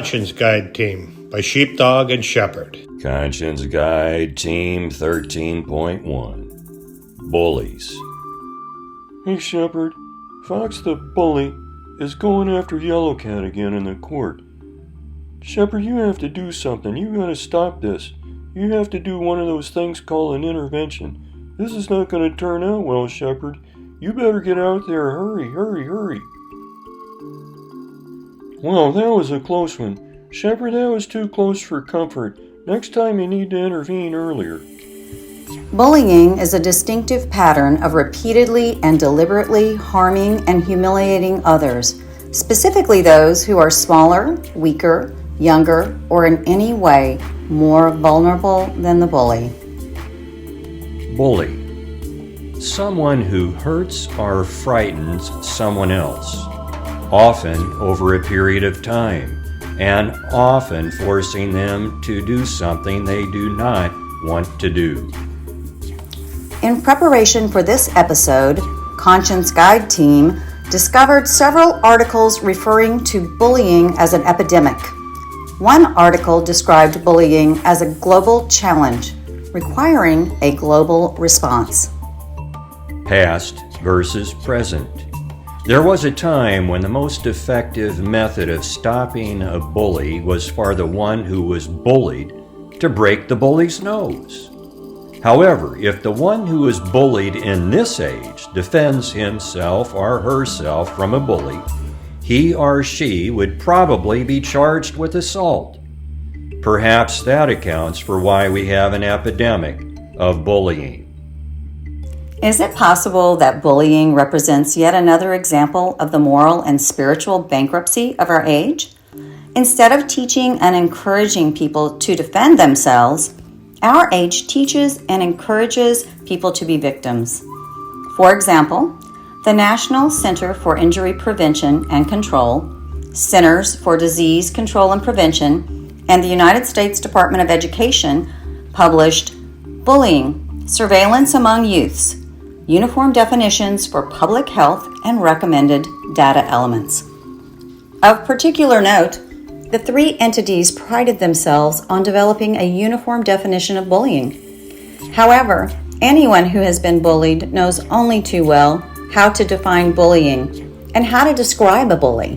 Conscience Guide Team by Sheepdog and Shepherd. Conscience Guide Team 13.1 Bullies. Hey, Shepherd. Fox the Bully is going after Yellowcat again in the court. Shepherd, you have to do something. You gotta stop this. You have to do one of those things called an intervention. This is not gonna turn out well, Shepherd. You better get out there. Hurry, hurry, hurry. Wow, that was a close one. Shepherd, that was too close for comfort. Next time you need to intervene earlier. Bullying is a distinctive pattern of repeatedly and deliberately harming and humiliating others, specifically those who are smaller, weaker, younger, or in any way more vulnerable than the bully. Bully. Someone who hurts or frightens someone else, often over a period of time, and often forcing them to do something they do not want to do. In preparation for this episode, Conscience Guide Team discovered several articles referring to bullying as an epidemic. One article described bullying as a global challenge, requiring a global response. Past versus present. There was a time when the most effective method of stopping a bully was for the one who was bullied to break the bully's nose. However, if the one who is bullied in this age defends himself or herself from a bully, he or she would probably be charged with assault. Perhaps that accounts for why we have an epidemic of bullying. Is it possible that bullying represents yet another example of the moral and spiritual bankruptcy of our age? Instead of teaching and encouraging people to defend themselves, our age teaches and encourages people to be victims. For example, the National Center for Injury Prevention and Control, Centers for Disease Control and Prevention, and the United States Department of Education published Bullying, Surveillance Among Youths, Uniform Definitions for Public Health and Recommended Data Elements. Of particular note, the three entities prided themselves on developing a uniform definition of bullying. However, anyone who has been bullied knows only too well how to define bullying and how to describe a bully.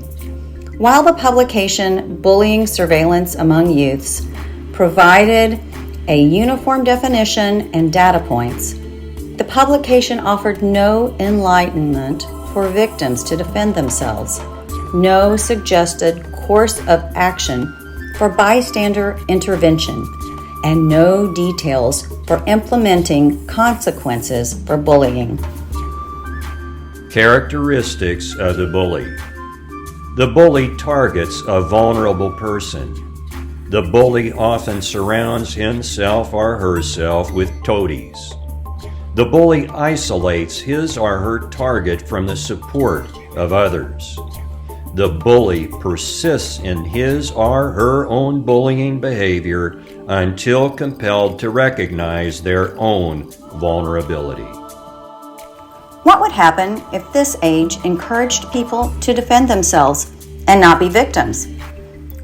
While the publication Bullying Surveillance Among Youths provided a uniform definition and data points, the publication offered no enlightenment for victims to defend themselves, no suggested course of action for bystander intervention, and no details for implementing consequences for bullying. Characteristics of the bully. The bully targets a vulnerable person. The bully often surrounds himself or herself with toadies. The bully isolates his or her target from the support of others. The bully persists in his or her own bullying behavior until compelled to recognize their own vulnerability. What would happen if this age encouraged people to defend themselves and not be victims?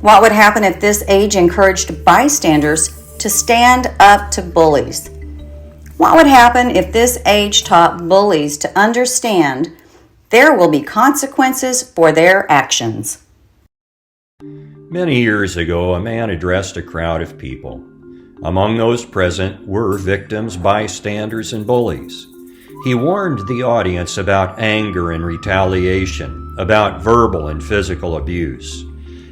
What would happen if this age encouraged bystanders to stand up to bullies? What would happen if this age taught bullies to understand there will be consequences for their actions? Many years ago, a man addressed a crowd of people. Among those present were victims, bystanders, and bullies. He warned the audience about anger and retaliation, about verbal and physical abuse.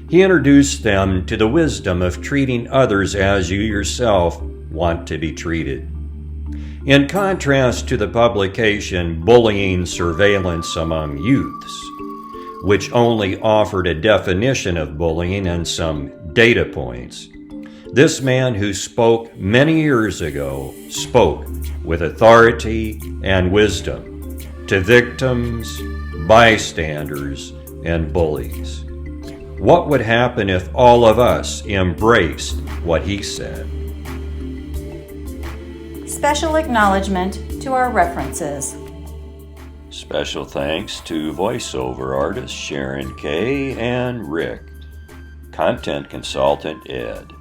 He introduced them to the wisdom of treating others as you yourself want to be treated. In contrast to the publication Bullying Surveillance Among Youths, which only offered a definition of bullying and some data points, this man who spoke many years ago spoke with authority and wisdom to victims, bystanders, and bullies. What would happen if all of us embraced what he said? Special acknowledgement to our references. Special thanks to voiceover artists Sharon Kay and Rick. Content Consultant Ed.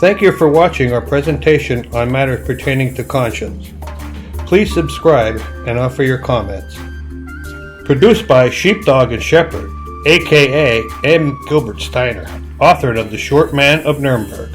Thank you for watching our presentation on matters pertaining to conscience. Please subscribe and offer your comments. Produced by Sheepdog and Shepherd, aka M. Gilbert Steiner, author of The Short Man of Nuremberg.